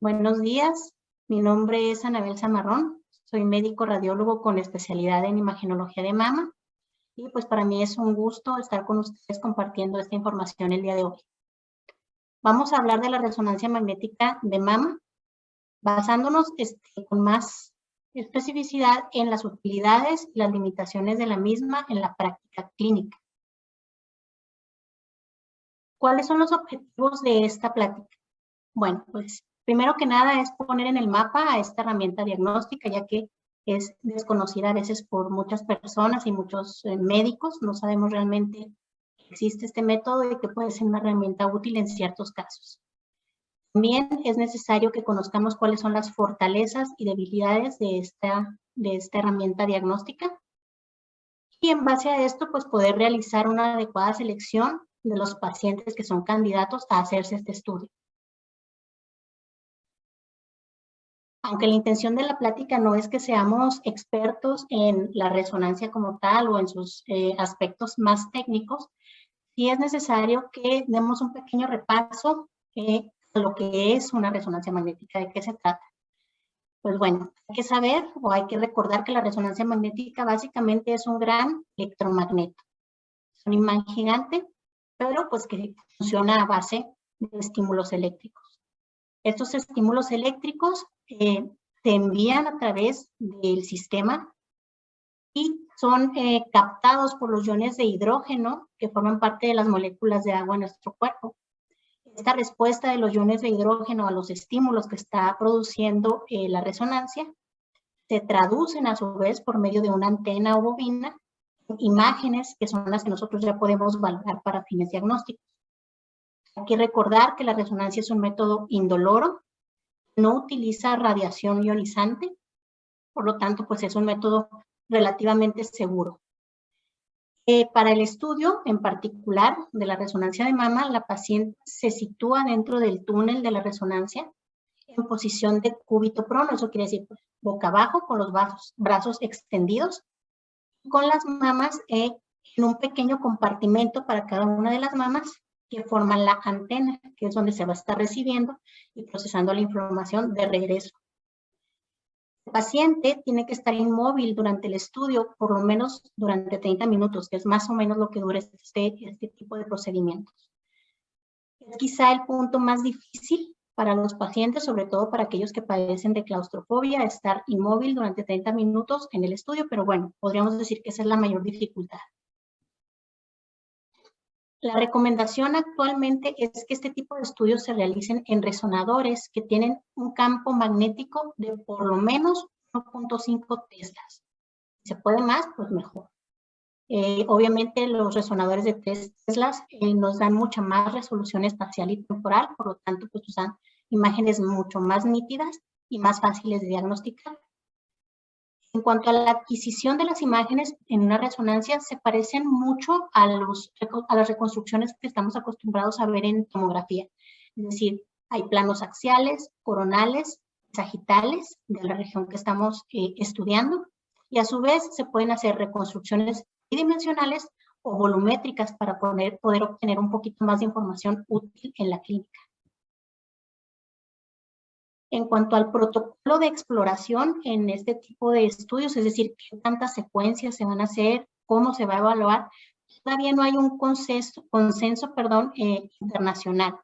Buenos días, mi nombre es Anabel Zamarrón, soy médico radiólogo con especialidad en imagenología de mama y pues para mí es un gusto estar con ustedes compartiendo esta información el día de hoy. Vamos a hablar de la resonancia magnética de mama, basándonos con más especificidad en las utilidades y las limitaciones de la misma en la práctica clínica. ¿Cuáles son los objetivos de esta plática? Bueno, pues primero que nada es poner en el mapa a esta herramienta diagnóstica, ya que es desconocida a veces por muchas personas y muchos médicos. No sabemos realmente que existe este método y que puede ser una herramienta útil en ciertos casos. También es necesario que conozcamos cuáles son las fortalezas y debilidades de esta herramienta diagnóstica. Y en base a esto, pues poder realizar una adecuada selección de los pacientes que son candidatos a hacerse este estudio. Aunque la intención de la plática no es que seamos expertos en la resonancia como tal o en sus aspectos más técnicos, sí es necesario que demos un pequeño repaso a lo que es una resonancia magnética, de qué se trata. Pues bueno, hay que saber o hay que recordar que la resonancia magnética básicamente es un gran electromagneto. Es un imán gigante, pero pues que funciona a base de estímulos eléctricos. Estos estímulos eléctricos se envían a través del sistema y son captados por los iones de hidrógeno que forman parte de las moléculas de agua en nuestro cuerpo. Esta respuesta de los iones de hidrógeno a los estímulos que está produciendo la resonancia se traducen a su vez por medio de una antena o bobina imágenes que son las que nosotros ya podemos valorar para fines diagnósticos. Hay que recordar que la resonancia es un método indoloro, no utiliza radiación ionizante, por lo tanto, pues es un método relativamente seguro. Para el estudio, en particular, de la resonancia de mama, la paciente se sitúa dentro del túnel de la resonancia en posición de cúbito prono, eso quiere decir pues, boca abajo, con los brazos extendidos, con las mamas en un pequeño compartimento para cada una de las mamas que forman la antena, que es donde se va a estar recibiendo y procesando la información de regreso. El paciente tiene que estar inmóvil durante el estudio, por lo menos durante 30 minutos, que es más o menos lo que dura este tipo de procedimientos. Es quizá el punto más difícil para los pacientes, sobre todo para aquellos que padecen de claustrofobia, estar inmóvil durante 30 minutos en el estudio, pero bueno, podríamos decir que esa es la mayor dificultad. La recomendación actualmente es que este tipo de estudios se realicen en resonadores que tienen un campo magnético de por lo menos 1.5 teslas. Si se puede más, pues mejor. Obviamente los resonadores de 3 teslas nos dan mucha más resolución espacial y temporal, por lo tanto, pues usan imágenes mucho más nítidas y más fáciles de diagnosticar. En cuanto a la adquisición de las imágenes en una resonancia, se parecen mucho a las reconstrucciones que estamos acostumbrados a ver en tomografía. Es decir, hay planos axiales, coronales, sagitales de la región que estamos estudiando y a su vez se pueden hacer reconstrucciones tridimensionales o volumétricas para poder obtener un poquito más de información útil en la clínica. En cuanto al protocolo de exploración en este tipo de estudios, es decir, qué tantas secuencias se van a hacer, cómo se va a evaluar, todavía no hay un consenso internacional.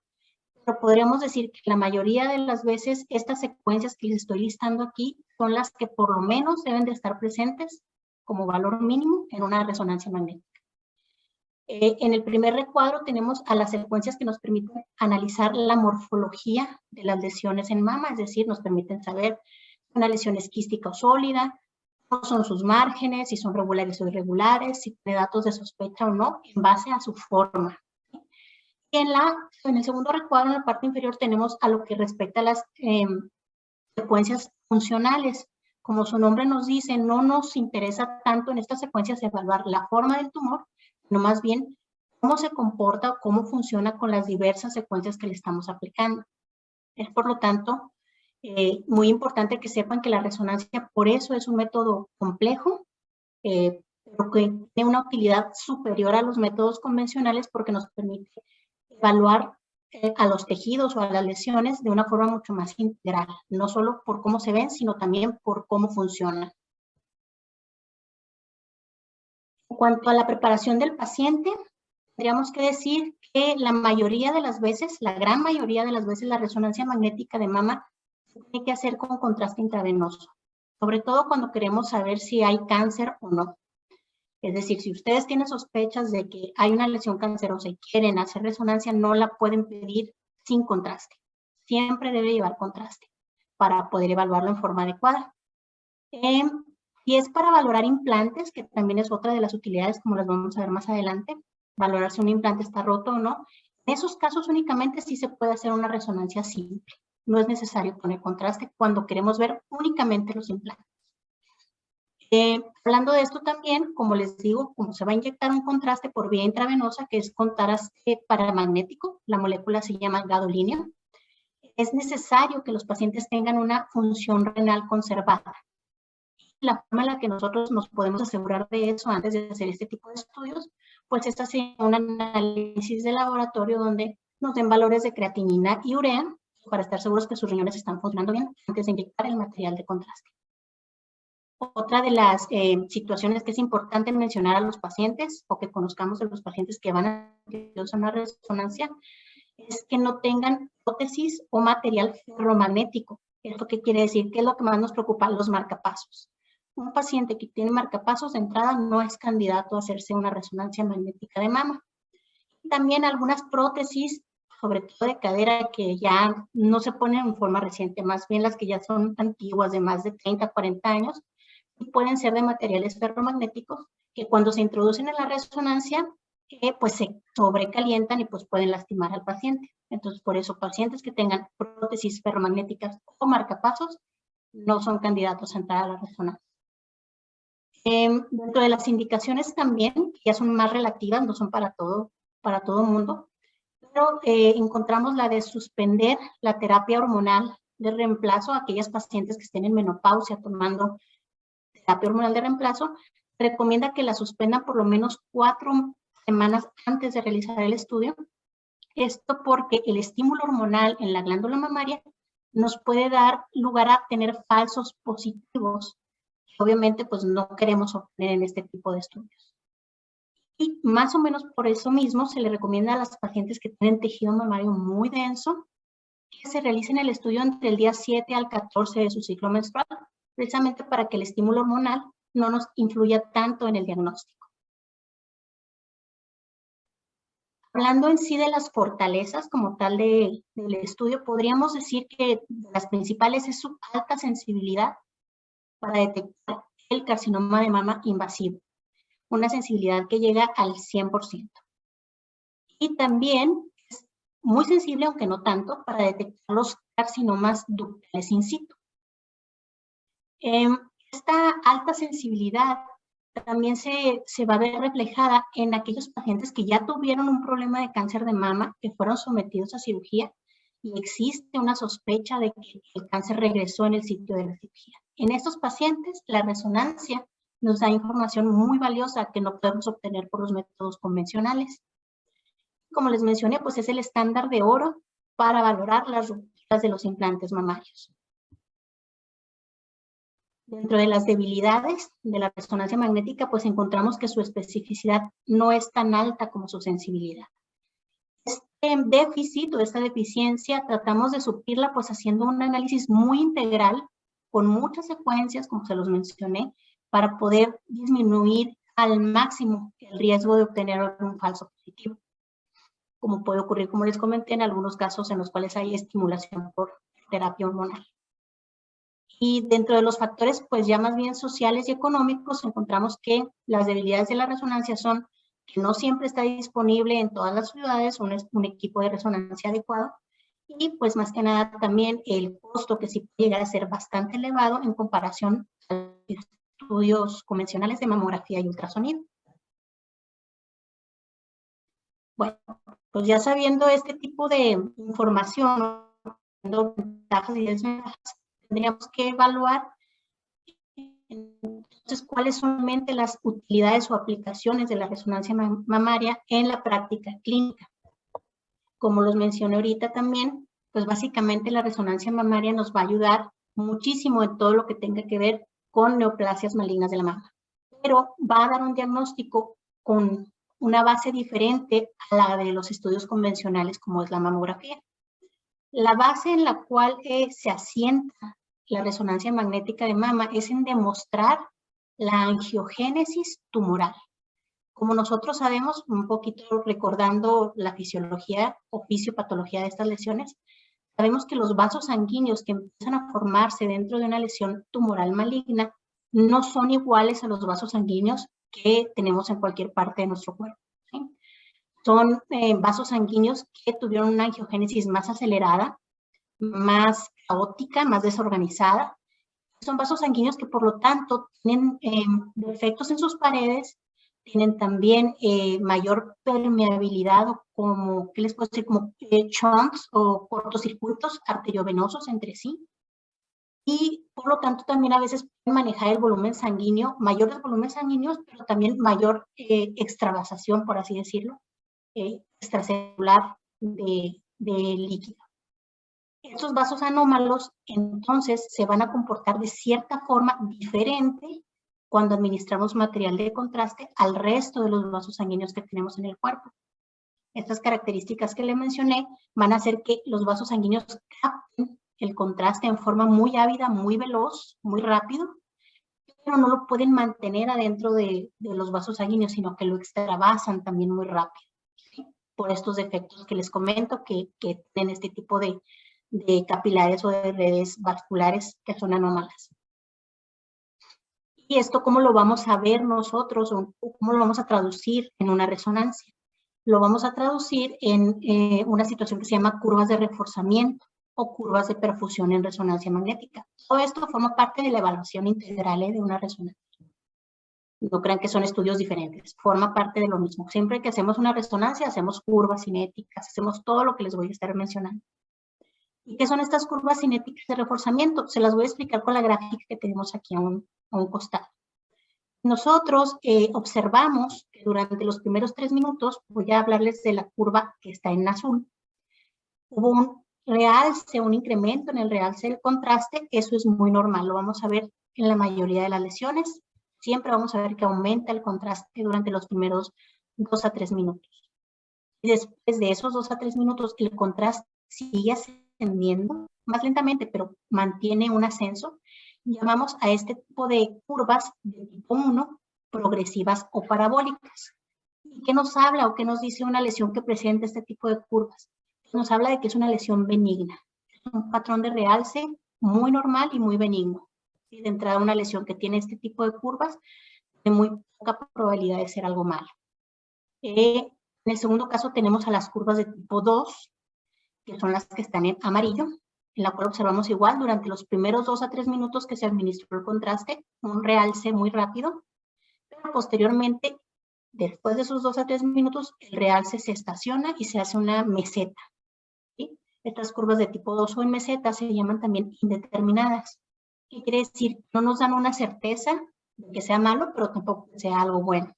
Pero podríamos decir que la mayoría de las veces estas secuencias que les estoy listando aquí son las que por lo menos deben de estar presentes como valor mínimo en una resonancia magnética. En el primer recuadro tenemos a las secuencias que nos permiten analizar la morfología de las lesiones en mama, es decir, nos permiten saber si una lesión es quística o sólida, cómo son sus márgenes, si son regulares o irregulares, si tiene datos de sospecha o no, en base a su forma. Y en el segundo recuadro, en la parte inferior, tenemos a lo que respecta a las secuencias funcionales. Como su nombre nos dice, no nos interesa tanto en estas secuencias evaluar la forma del tumor, sino más bien cómo se comporta o cómo funciona con las diversas secuencias que le estamos aplicando. Es por lo tanto muy importante que sepan que la resonancia por eso es un método complejo, pero que tiene una utilidad superior a los métodos convencionales porque nos permite evaluar a los tejidos o a las lesiones de una forma mucho más integral, no solo por cómo se ven, sino también por cómo funcionan. En cuanto a la preparación del paciente, tendríamos que decir que la mayoría de las veces, la gran mayoría de las veces, la resonancia magnética de mama se tiene que hacer con contraste intravenoso, sobre todo cuando queremos saber si hay cáncer o no. Es decir, si ustedes tienen sospechas de que hay una lesión cancerosa y quieren hacer resonancia, no la pueden pedir sin contraste. Siempre debe llevar contraste para poder evaluarlo en forma adecuada. Y es para valorar implantes, que también es otra de las utilidades, como las vamos a ver más adelante, valorar si un implante está roto o no. En esos casos únicamente sí se puede hacer una resonancia simple. No es necesario poner contraste cuando queremos ver únicamente los implantes. Hablando de esto también, como les digo, como se va a inyectar un contraste por vía intravenosa, que es contraste paramagnético, la molécula se llama gadolínio, es necesario que los pacientes tengan una función renal conservada. La forma en la que nosotros nos podemos asegurar de eso antes de hacer este tipo de estudios, pues es hacer un análisis de laboratorio donde nos den valores de creatinina y urea para estar seguros que sus riñones están funcionando bien antes de inyectar el material de contraste. Otra de las situaciones que es importante mencionar a los pacientes o que conozcamos de los pacientes que van a hacer una resonancia es que no tengan prótesis o material ferromagnético. ¿Esto qué quiere decir? ¿Qué es lo que más nos preocupa? Los marcapasos. Un paciente que tiene marcapasos de entrada no es candidato a hacerse una resonancia magnética de mama. También algunas prótesis, sobre todo de cadera, que ya no se ponen en forma reciente, más bien las que ya son antiguas, de más de 30, 40 años, y pueden ser de materiales ferromagnéticos que cuando se introducen en la resonancia, pues se sobrecalientan y pues pueden lastimar al paciente. Entonces, por eso, pacientes que tengan prótesis ferromagnéticas o marcapasos no son candidatos a entrar a la resonancia. Dentro de las indicaciones también, que ya son más relativas, no son para todo mundo, pero encontramos la de suspender la terapia hormonal de reemplazo a aquellas pacientes que estén en menopausia tomando terapia hormonal de reemplazo. Recomienda que la suspendan por lo menos 4 semanas antes de realizar el estudio. Esto porque el estímulo hormonal en la glándula mamaria nos puede dar lugar a tener falsos positivos. Obviamente, pues no queremos obtener en este tipo de estudios. Y más o menos por eso mismo se le recomienda a las pacientes que tienen tejido mamario muy denso que se realicen el estudio entre el día 7 al 14 de su ciclo menstrual, precisamente para que el estímulo hormonal no nos influya tanto en el diagnóstico. Hablando en sí de las fortalezas como tal del estudio, podríamos decir que las principales es su alta sensibilidad para detectar el carcinoma de mama invasivo, una sensibilidad que llega al 100%. Y también es muy sensible, aunque no tanto, para detectar los carcinomas ductales in situ. Esta alta sensibilidad también se va a ver reflejada en aquellos pacientes que ya tuvieron un problema de cáncer de mama, que fueron sometidos a cirugía y existe una sospecha de que el cáncer regresó en el sitio de la cirugía. En estos pacientes, la resonancia nos da información muy valiosa que no podemos obtener por los métodos convencionales. Como les mencioné, pues es el estándar de oro para valorar las rupturas de los implantes mamarios. Dentro de las debilidades de la resonancia magnética, pues encontramos que su especificidad no es tan alta como su sensibilidad. Este déficit o esta deficiencia tratamos de suplirla pues haciendo un análisis muy integral con muchas secuencias, como se los mencioné, para poder disminuir al máximo el riesgo de obtener un falso positivo, como puede ocurrir, como les comenté, en algunos casos en los cuales hay estimulación por terapia hormonal. Y dentro de los factores, pues ya más bien sociales y económicos, encontramos que las debilidades de la resonancia son que no siempre está disponible en todas las ciudades un equipo de resonancia adecuado y pues más que nada también el costo que sí puede llegar a ser bastante elevado en comparación a los estudios convencionales de mamografía y ultrasonido. Bueno, pues ya sabiendo este tipo de información, ventajas y desventajas, tendríamos que evaluar entonces cuáles son realmente las utilidades o aplicaciones de la resonancia mamaria en la práctica clínica. Como los mencioné ahorita también, pues básicamente la resonancia mamaria nos va a ayudar muchísimo en todo lo que tenga que ver con neoplasias malignas de la mama, pero va a dar un diagnóstico con una base diferente a la de los estudios convencionales como es la mamografía. La base en la cual se asienta la resonancia magnética de mama es en demostrar la angiogénesis tumoral. Como nosotros sabemos, un poquito recordando la fisiología o fisiopatología de estas lesiones, sabemos que los vasos sanguíneos que empiezan a formarse dentro de una lesión tumoral maligna no son iguales a los vasos sanguíneos que tenemos en cualquier parte de nuestro cuerpo, ¿sí? Son vasos sanguíneos que tuvieron una angiogénesis más acelerada, más caótica, más desorganizada. Son vasos sanguíneos que por lo tanto tienen defectos en sus paredes, tienen también mayor permeabilidad o como, ¿qué les puedo decir? Como shunts o cortocircuitos arteriovenosos entre sí. Y por lo tanto también a veces pueden manejar el volumen sanguíneo, mayores volúmenes sanguíneos, pero también mayor extravasación, por así decirlo, extracelular de líquido. Estos vasos anómalos entonces se van a comportar de cierta forma diferente cuando administramos material de contraste al resto de los vasos sanguíneos que tenemos en el cuerpo. Estas características que le mencioné van a hacer que los vasos sanguíneos capten el contraste en forma muy ávida, muy veloz, muy rápido, pero no lo pueden mantener adentro de los vasos sanguíneos, sino que lo extravasan también muy rápido, ¿sí? Por estos defectos que les comento que tienen este tipo de capilares o de redes vasculares que son anómalas. ¿Y esto cómo lo vamos a ver nosotros o cómo lo vamos a traducir en una resonancia? Lo vamos a traducir en una situación que se llama curvas de reforzamiento o curvas de perfusión en resonancia magnética. Todo esto forma parte de la evaluación integral de una resonancia. No crean que son estudios diferentes, forma parte de lo mismo. Siempre que hacemos una resonancia, hacemos curvas cinéticas, hacemos todo lo que les voy a estar mencionando. ¿Y qué son estas curvas cinéticas de reforzamiento? Se las voy a explicar con la gráfica que tenemos aquí a un costado. Nosotros observamos que durante los primeros 3 minutos, voy a hablarles de la curva que está en azul, hubo un realce, un incremento en el realce del contraste, eso es muy normal, lo vamos a ver en la mayoría de las lesiones, siempre vamos a ver que aumenta el contraste durante los primeros 2 a 3 minutos. Y después de esos 2 a 3 minutos, el contraste sigue ascendiendo, más lentamente, pero mantiene un ascenso. Llamamos a este tipo de curvas de tipo 1 progresivas o parabólicas. ¿Y qué nos habla o qué nos dice una lesión que presenta este tipo de curvas? Nos habla de que es una lesión benigna. Es un patrón de realce muy normal y muy benigno. Y de entrada, una lesión que tiene este tipo de curvas tiene muy poca probabilidad de ser algo malo. En el segundo caso tenemos a las curvas de tipo 2, que son las que están en amarillo, en la cual observamos igual durante los primeros 2 a 3 minutos que se administró el contraste, un realce muy rápido, pero posteriormente, después de esos 2 a 3 minutos, el realce se estaciona y se hace una meseta, ¿sí? Estas curvas de tipo 2 o en meseta se llaman también indeterminadas. ¿Qué quiere decir? No nos dan una certeza de que sea malo, pero tampoco que sea algo bueno.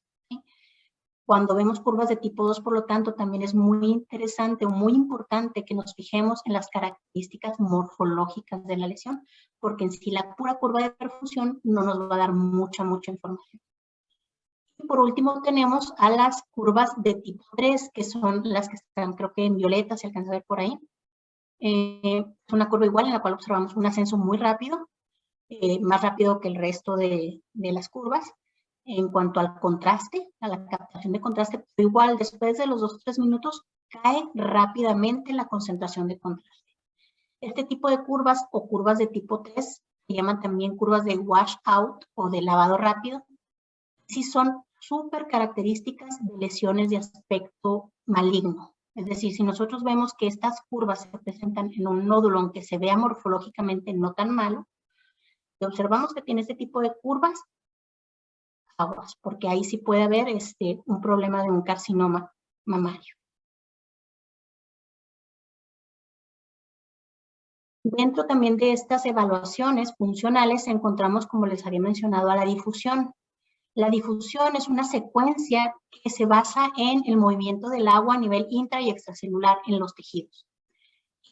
Cuando vemos curvas de tipo 2, por lo tanto, también es muy interesante o muy importante que nos fijemos en las características morfológicas de la lesión, porque en sí la pura curva de perfusión no nos va a dar mucha información. Y por último tenemos a las curvas de tipo 3, que son las que están, creo que en violeta, se alcanza a ver por ahí. Es una curva igual en la cual observamos un ascenso muy rápido, más rápido que el resto de las curvas. En cuanto al contraste, a la captación de contraste, pero igual después de los 2 o 3 minutos cae rápidamente la concentración de contraste. Este tipo de curvas o curvas de tipo 3 se llaman también curvas de wash out o de lavado rápido. Sí son súper características de lesiones de aspecto maligno. Es decir, si nosotros vemos que estas curvas se presentan en un nódulo, aunque se vea morfológicamente no tan malo, y observamos que tiene este tipo de curvas, aguas, porque ahí sí puede haber un problema de un carcinoma mamario. Dentro también de estas evaluaciones funcionales encontramos, como les había mencionado, a la difusión. La difusión es una secuencia que se basa en el movimiento del agua a nivel intra y extracelular en los tejidos.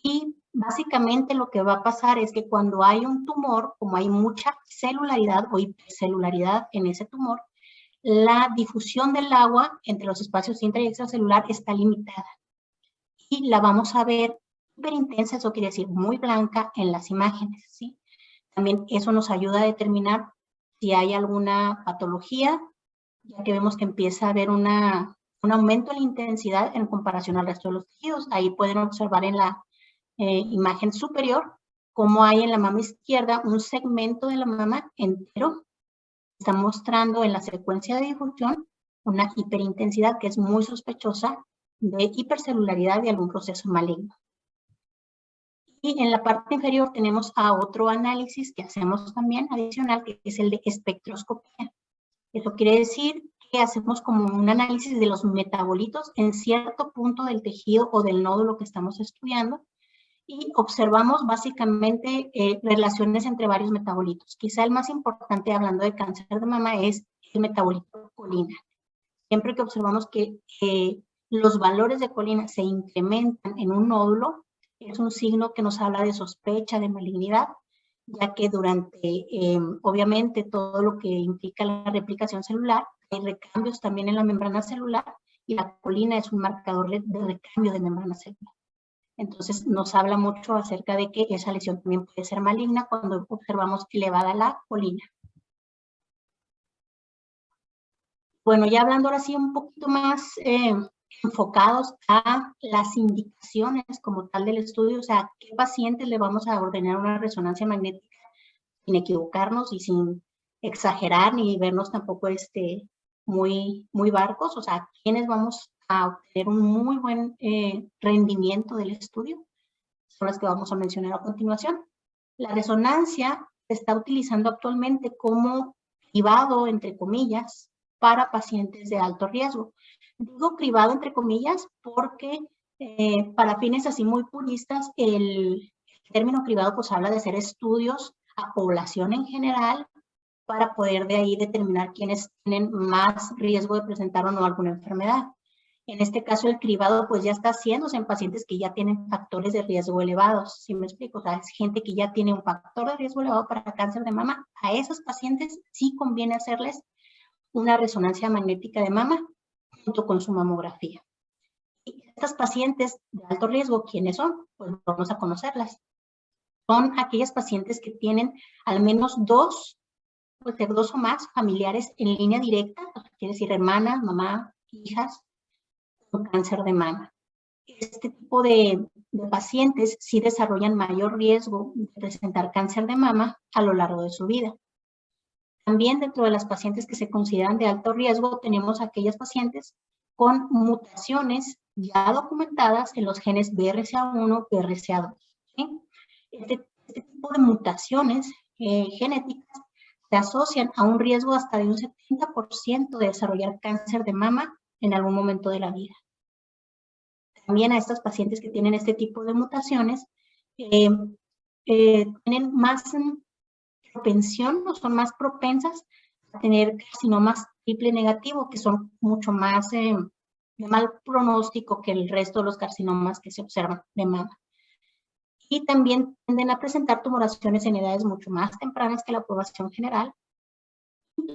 Y básicamente lo que va a pasar es que cuando hay un tumor, como hay mucha celularidad o hipercelularidad en ese tumor, la difusión del agua entre los espacios intra y extracelular está limitada. Y la vamos a ver súper intensa, eso quiere decir muy blanca en las imágenes, ¿sí? También eso nos ayuda a determinar si hay alguna patología, ya que vemos que empieza a haber un aumento en la intensidad en comparación al resto de los tejidos. Ahí pueden observar en la imagen superior cómo hay en la mama izquierda un segmento de la mama entero. Está mostrando en la secuencia de difusión una hiperintensidad que es muy sospechosa de hipercelularidad de algún proceso maligno. Y en la parte inferior tenemos a otro análisis que hacemos también adicional, que es el de espectroscopía. Eso quiere decir que hacemos como un análisis de los metabolitos en cierto punto del tejido o del nódulo que estamos estudiando y observamos básicamente relaciones entre varios metabolitos. Quizá el más importante hablando de cáncer de mama es el metabolito colina. Siempre que observamos que los valores de colina se incrementan en un nódulo, es un signo que nos habla de sospecha de malignidad, ya que durante, obviamente, todo lo que implica la replicación celular, hay recambios también en la membrana celular y la colina es un marcador de recambio de membrana celular. Entonces, nos habla mucho acerca de que esa lesión también puede ser maligna cuando observamos elevada la colina. Bueno, ya hablando ahora sí un poquito más enfocados a las indicaciones como tal del estudio, o sea, ¿qué pacientes le vamos a ordenar una resonancia magnética sin equivocarnos y sin exagerar ni vernos tampoco muy barcos? O sea, ¿quiénes vamos a obtener un muy buen rendimiento del estudio? Son las que vamos a mencionar a continuación. La resonancia se está utilizando actualmente como cribado, entre comillas, para pacientes de alto riesgo. Digo cribado, entre comillas, porque para fines así muy puristas, el término cribado pues habla de hacer estudios a población en general para poder de ahí determinar quiénes tienen más riesgo de presentar o no alguna enfermedad. En este caso, el cribado pues ya está haciéndose en pacientes que ya tienen factores de riesgo elevados, ¿sí me explico? O sea, es gente que ya tiene un factor de riesgo elevado para cáncer de mama. A esos pacientes sí conviene hacerles una resonancia magnética de mama junto con su mamografía. Y estas pacientes de alto riesgo, ¿quiénes son? Pues vamos a conocerlas. Son aquellas pacientes que tienen al menos dos, puede ser dos o más familiares en línea directa, quiere decir hermanas, mamá, hijas, con cáncer de mama. Este tipo de pacientes sí desarrollan mayor riesgo de presentar cáncer de mama a lo largo de su vida. También dentro de las pacientes que se consideran de alto riesgo tenemos aquellas pacientes con mutaciones ya documentadas en los genes BRCA1, BRCA2. ¿Sí? Este tipo de mutaciones genéticas se asocian a un riesgo hasta de un 70% de desarrollar cáncer de mama en algún momento de la vida. También a estas pacientes que tienen este tipo de mutaciones tienen más propensión o son más propensas a tener carcinomas triple negativo, que son mucho más de mal pronóstico que el resto de los carcinomas que se observan de mama. Y también tienden a presentar tumoraciones en edades mucho más tempranas que la población general,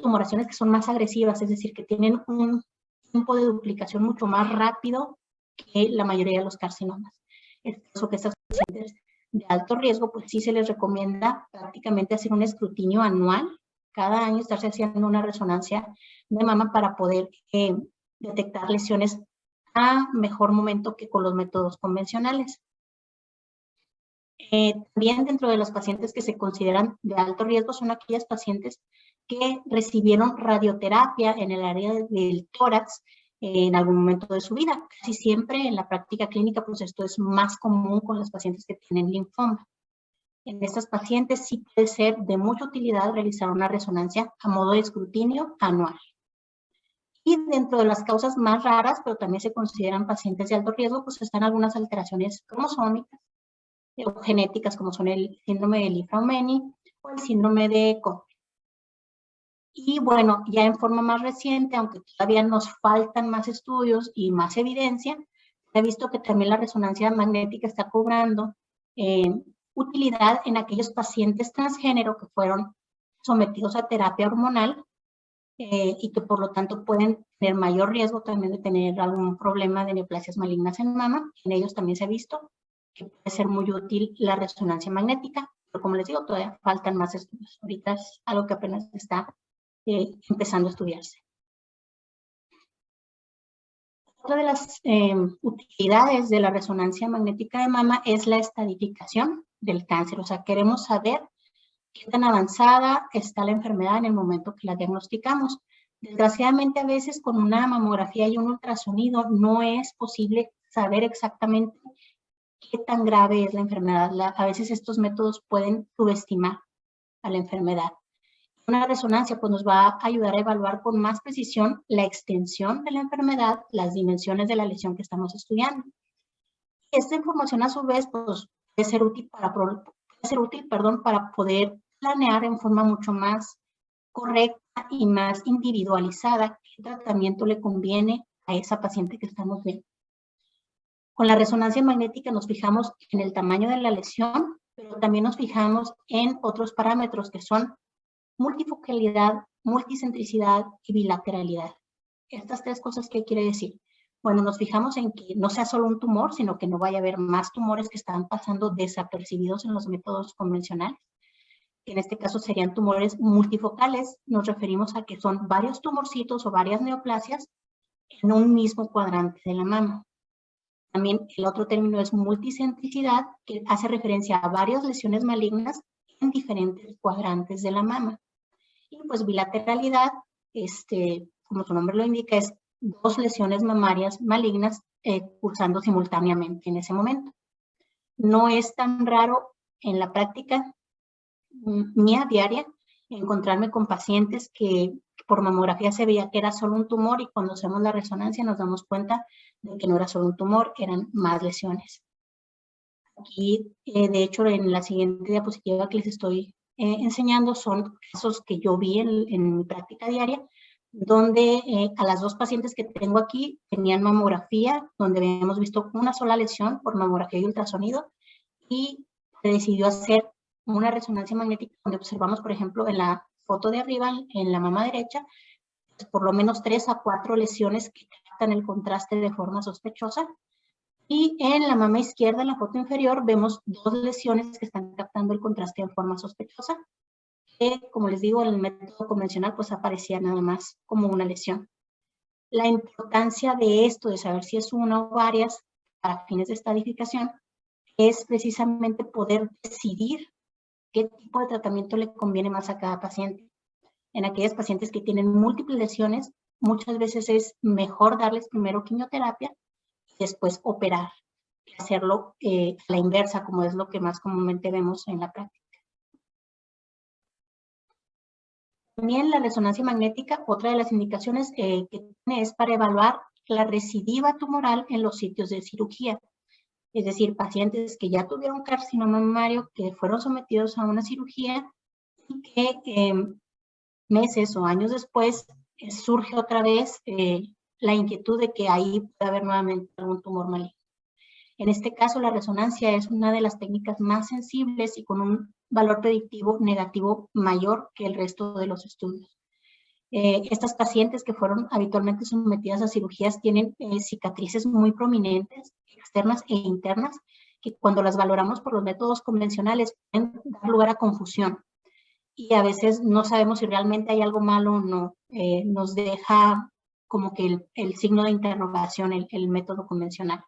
tumoraciones que son más agresivas, es decir, que tienen un tiempo de duplicación mucho más rápido que la mayoría de los carcinomas. Es por eso que estas pacientes de alto riesgo, pues sí se les recomienda prácticamente hacer un escrutinio anual, cada año estarse haciendo una resonancia de mama para poder detectar lesiones a mejor momento que con los métodos convencionales. También dentro de los pacientes que se consideran de alto riesgo son aquellas pacientes que recibieron radioterapia en el área del tórax en algún momento de su vida. Casi siempre en la práctica clínica, pues esto es más común con los pacientes que tienen linfoma. En estas pacientes sí puede ser de mucha utilidad realizar una resonancia a modo de escrutinio anual. Y dentro de las causas más raras, pero también se consideran pacientes de alto riesgo, pues están algunas alteraciones cromosómicas o genéticas, como son el síndrome de Li-Fraumeni o el síndrome de Cohen. Y bueno, ya en forma más reciente, aunque todavía nos faltan más estudios y más evidencia, he visto que también la resonancia magnética está cobrando utilidad en aquellos pacientes transgénero que fueron sometidos a terapia hormonal y que por lo tanto pueden tener mayor riesgo también de tener algún problema de neoplasias malignas en mama. En ellos también se ha visto que puede ser muy útil la resonancia magnética, pero como les digo, todavía faltan más estudios. Ahorita es algo que apenas está empezando a estudiarse. Otra de las utilidades de la resonancia magnética de mama es la estadificación del cáncer. O sea, queremos saber qué tan avanzada está la enfermedad en el momento que la diagnosticamos. Desgraciadamente, a veces con una mamografía y un ultrasonido no es posible saber exactamente qué tan grave es la enfermedad. A veces estos métodos pueden subestimar a la enfermedad. Una resonancia pues, nos va a ayudar a evaluar con más precisión la extensión de la enfermedad, las dimensiones de la lesión que estamos estudiando. Y esta información a su vez pues, puede ser útil para poder planear en forma mucho más correcta y más individualizada qué tratamiento le conviene a esa paciente que estamos viendo. Con la resonancia magnética nos fijamos en el tamaño de la lesión, pero también nos fijamos en otros parámetros que son multifocalidad, multicentricidad y bilateralidad. Estas tres cosas, ¿qué quiere decir? Bueno, nos fijamos en que no sea solo un tumor, sino que no vaya a haber más tumores que están pasando desapercibidos en los métodos convencionales. En este caso serían tumores multifocales. Nos referimos a que son varios tumorcitos o varias neoplasias en un mismo cuadrante de la mama. También el otro término es multicentricidad, que hace referencia a varias lesiones malignas en diferentes cuadrantes de la mama. Y pues bilateralidad, como su nombre lo indica, es dos lesiones mamarias malignas cursando simultáneamente en ese momento. No es tan raro en la práctica mía diaria encontrarme con pacientes que por mamografía se veía que era solo un tumor y cuando hacemos la resonancia nos damos cuenta de que no era solo un tumor, eran más lesiones. Aquí, de hecho, en la siguiente diapositiva que les estoy enseñando son casos que yo vi en mi práctica diaria, donde a las dos pacientes que tengo aquí tenían mamografía, donde habíamos visto una sola lesión por mamografía y ultrasonido, y se decidió hacer una resonancia magnética donde observamos, por ejemplo, en la foto de arriba, en la mama derecha, pues, por lo menos 3 a 4 lesiones que captan el contraste de forma sospechosa. Y en la mama izquierda, en la foto inferior, vemos dos lesiones que están captando el contraste en forma sospechosa, que, como les digo, en el método convencional, pues aparecía nada más como una lesión. La importancia de esto, de saber si es una o varias, para fines de estadificación, es precisamente poder decidir qué tipo de tratamiento le conviene más a cada paciente. En aquellas pacientes que tienen múltiples lesiones, muchas veces es mejor darles primero quimioterapia y después operar, y hacerlo a la inversa, como es lo que más comúnmente vemos en la práctica. También la resonancia magnética, otra de las indicaciones que tiene es para evaluar la recidiva tumoral en los sitios de cirugía. Es decir, pacientes que ya tuvieron carcinoma mamario, que fueron sometidos a una cirugía y que meses o años después surge otra vez la inquietud de que ahí puede haber nuevamente algún tumor maligno. En este caso, la resonancia es una de las técnicas más sensibles y con un valor predictivo negativo mayor que el resto de los estudios. Estas pacientes que fueron habitualmente sometidas a cirugías tienen cicatrices muy prominentes, externas e internas, que cuando las valoramos por los métodos convencionales pueden dar lugar a confusión. Y a veces no sabemos si realmente hay algo malo o no. Nos deja como que el signo de interrogación, el método convencional.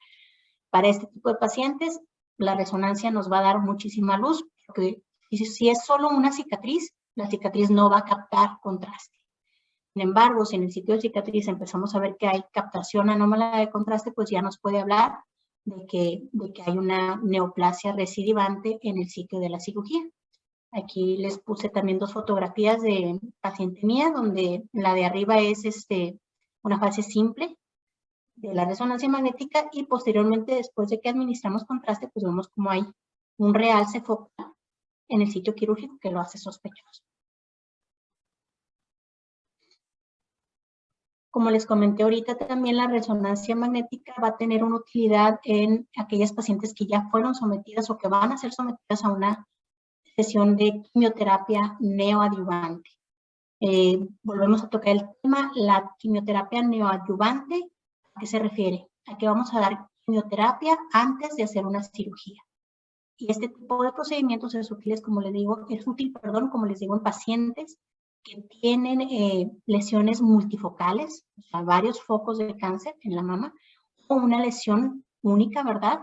Para este tipo de pacientes, la resonancia nos va a dar muchísima luz, porque si es solo una cicatriz, la cicatriz no va a captar contraste. Sin embargo, si en el sitio de cicatriz empezamos a ver que hay captación anómala de contraste, pues ya nos puede hablar de que hay una neoplasia recidivante en el sitio de la cirugía. Aquí les puse también dos fotografías de paciente mía, donde la de arriba es una fase simple de la resonancia magnética y posteriormente, después de que administramos contraste, pues vemos como hay un realce focal en el sitio quirúrgico que lo hace sospechoso. Como les comenté ahorita, también la resonancia magnética va a tener una utilidad en aquellas pacientes que ya fueron sometidas o que van a ser sometidas a una sesión de quimioterapia neoadyuvante. Volvemos a tocar el tema, la quimioterapia neoadyuvante, ¿a qué se refiere? A que vamos a dar quimioterapia antes de hacer una cirugía. Y este tipo de procedimientos es útil, como les digo, como les digo, en pacientes que tienen lesiones multifocales, o sea, varios focos de cáncer en la mama, o una lesión única, ¿verdad?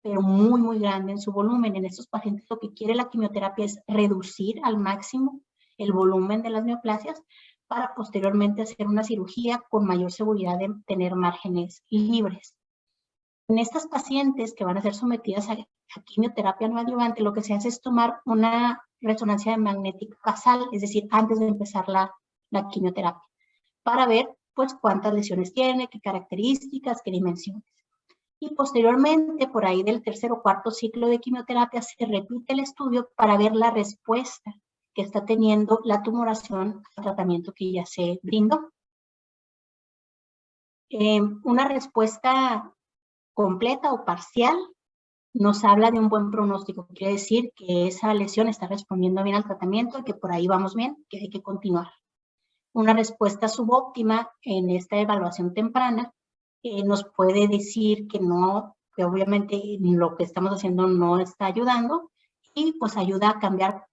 Pero muy, muy grande en su volumen. En estos pacientes lo que quiere la quimioterapia es reducir al máximo el volumen de las neoplasias para posteriormente hacer una cirugía con mayor seguridad de tener márgenes libres. En estas pacientes que van a ser sometidas a quimioterapia neoadyuvante, lo que se hace es tomar una resonancia magnética basal, es decir, antes de empezar la quimioterapia, para ver pues cuántas lesiones tiene, qué características, qué dimensiones. Y posteriormente, por ahí del tercer o cuarto ciclo de quimioterapia, se repite el estudio para ver la respuesta que está teniendo la tumoración al tratamiento que ya se brindó. Una respuesta completa o parcial nos habla de un buen pronóstico. Quiere decir que esa lesión está respondiendo bien al tratamiento y que por ahí vamos bien, que hay que continuar. Una respuesta subóptima en esta evaluación temprana nos puede decir que no, que obviamente lo que estamos haciendo no está ayudando y pues ayuda a cambiar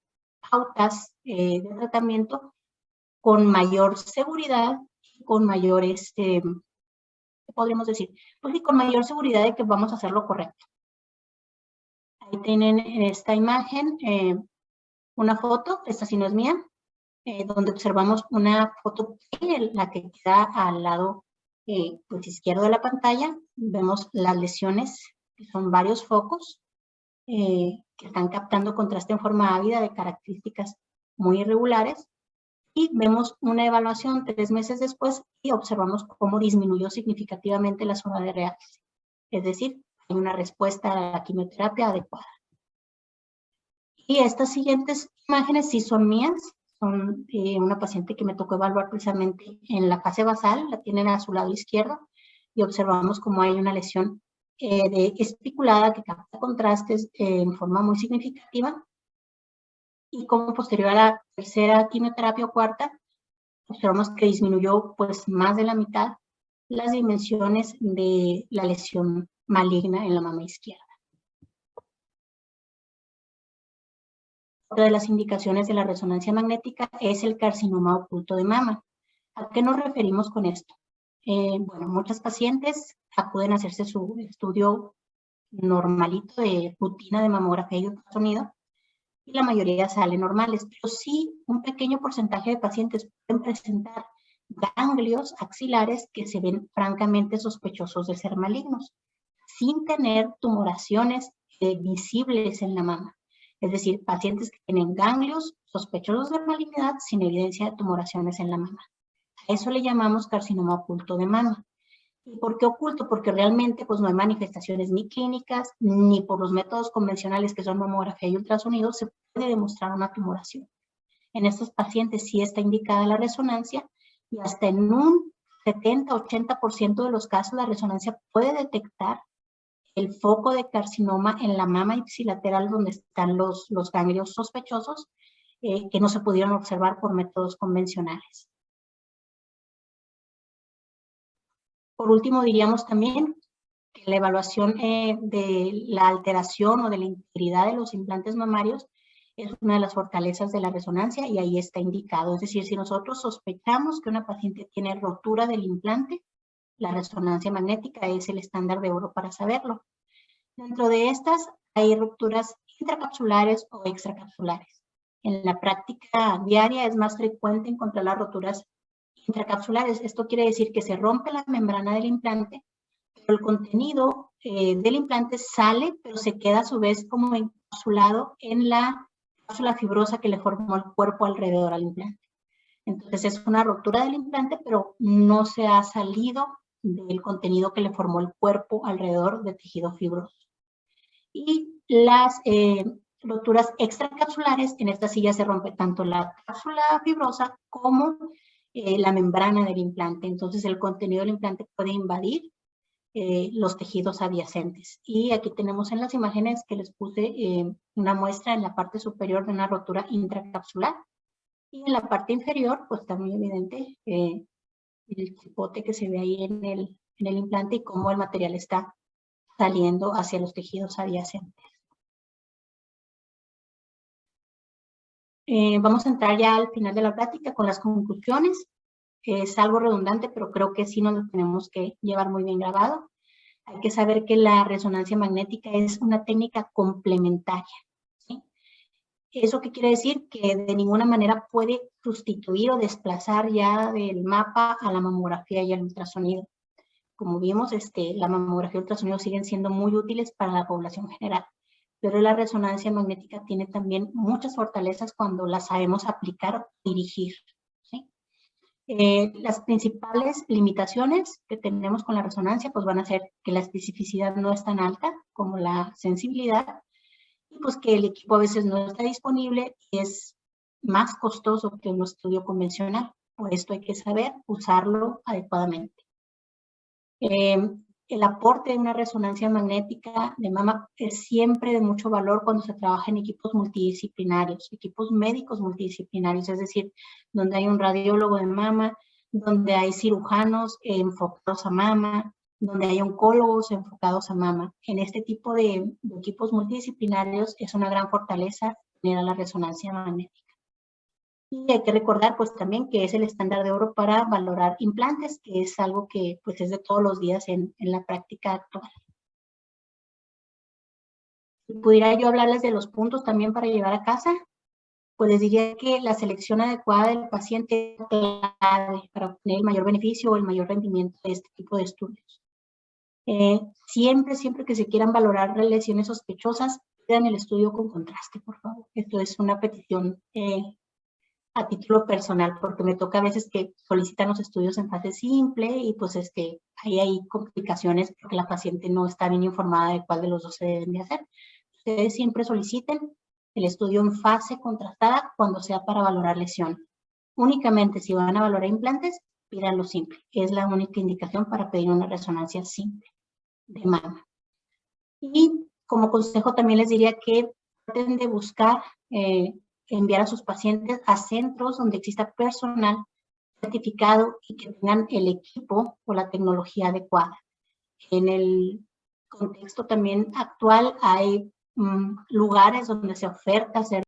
pautas de tratamiento con mayor seguridad, con mayor, ¿qué podríamos decir? Pues sí, con mayor seguridad de que vamos a hacer lo correcto. Ahí tienen en esta imagen una foto, esta sí no es mía, donde observamos una foto, la que queda al lado pues, izquierdo de la pantalla. Vemos las lesiones, que son varios focos, que están captando contraste en forma ávida de características muy irregulares. Y vemos una evaluación 3 meses después y observamos cómo disminuyó significativamente la zona de realce. Es decir, hay una respuesta a la quimioterapia adecuada. Y estas siguientes imágenes sí son mías, son una paciente que me tocó evaluar precisamente en la fase basal, la tienen a su lado izquierdo, y observamos cómo hay una lesión especulada que capta contrastes en forma muy significativa, y como posterior a la tercera quimioterapia o cuarta, observamos que disminuyó pues más de la mitad las dimensiones de la lesión maligna en la mama izquierda. Otra de las indicaciones de la resonancia magnética es el carcinoma oculto de mama. ¿A qué nos referimos con esto? Bueno, muchas pacientes acuden a hacerse su estudio normalito de rutina de mamografía y ultrasonido y la mayoría salen normales, pero sí un pequeño porcentaje de pacientes pueden presentar ganglios axilares que se ven francamente sospechosos de ser malignos, sin tener tumoraciones visibles en la mama. Es decir, pacientes que tienen ganglios sospechosos de malignidad sin evidencia de tumoraciones en la mama. A eso le llamamos carcinoma oculto de mama. ¿Y por qué oculto? Porque realmente pues, no hay manifestaciones ni clínicas, ni por los métodos convencionales que son mamografía y ultrasonido, se puede demostrar una tumoración. En estos pacientes sí está indicada la resonancia y hasta en un 70-80% de los casos la resonancia puede detectar el foco de carcinoma en la mama ipsilateral donde están los ganglios sospechosos que no se pudieron observar por métodos convencionales. Por último, diríamos también que la evaluación de la alteración o de la integridad de los implantes mamarios es una de las fortalezas de la resonancia y ahí está indicado. Es decir, si nosotros sospechamos que una paciente tiene rotura del implante, la resonancia magnética es el estándar de oro para saberlo. Dentro de estas hay rupturas intracapsulares o extracapsulares. En la práctica diaria es más frecuente encontrar las rupturas intracapsulares. Esto quiere decir que se rompe la membrana del implante, pero el contenido del implante sale, pero se queda a su vez como encapsulado en la cápsula fibrosa que le formó el cuerpo alrededor al implante. Entonces es una ruptura del implante, pero no se ha salido del contenido que le formó el cuerpo alrededor de tejido fibroso. Y las rupturas extracapsulares, en esta silla se rompe tanto la cápsula fibrosa como la membrana del implante. Entonces el contenido del implante puede invadir los tejidos adyacentes. Y aquí tenemos en las imágenes que les puse una muestra en la parte superior de una rotura intracapsular. Y en la parte inferior, pues está muy evidente el chipote que se ve ahí en el implante y cómo el material está saliendo hacia los tejidos adyacentes. Vamos a entrar ya al final de la plática con las conclusiones. Es algo redundante, pero creo que sí nos lo tenemos que llevar muy bien grabado. Hay que saber que la resonancia magnética es una técnica complementaria, ¿sí? ¿Eso qué quiere decir? Que de ninguna manera puede sustituir o desplazar ya del mapa a la mamografía y al ultrasonido. Como vimos, la mamografía y el ultrasonido siguen siendo muy útiles para la población general, pero la resonancia magnética tiene también muchas fortalezas cuando la sabemos aplicar o dirigir, ¿sí? Las principales limitaciones que tenemos con la resonancia pues van a ser que la especificidad no es tan alta como la sensibilidad y pues que el equipo a veces no está disponible y es más costoso que un estudio convencional. Por esto hay que saber usarlo adecuadamente. El aporte de una resonancia magnética de mama es siempre de mucho valor cuando se trabaja en equipos multidisciplinarios, equipos médicos multidisciplinarios, es decir, donde hay un radiólogo de mama, donde hay cirujanos enfocados a mama, donde hay oncólogos enfocados a mama. En este tipo de equipos multidisciplinarios es una gran fortaleza tener la resonancia magnética. Y hay que recordar pues también que es el estándar de oro para valorar implantes, que es algo que pues es de todos los días en la práctica actual. Si pudiera yo hablarles de los puntos también para llevar a casa, pues les diría que la selección adecuada del paciente es clave para obtener el mayor beneficio o el mayor rendimiento de este tipo de estudios. Siempre que se quieran valorar lesiones sospechosas, pidan el estudio con contraste, por favor. Esto es una petición a título personal, porque me toca a veces que solicitan los estudios en fase simple y pues ahí hay complicaciones porque la paciente no está bien informada de cuál de los dos se deben de hacer. Ustedes siempre soliciten el estudio en fase contrastada cuando sea para valorar lesión. Únicamente si van a valorar implantes, pídanlo simple. Es la única indicación para pedir una resonancia simple de mama. Y como consejo también les diría que traten de buscar enviar a sus pacientes a centros donde exista personal certificado y que tengan el equipo o la tecnología adecuada. En el contexto también actual hay lugares donde se oferta hacer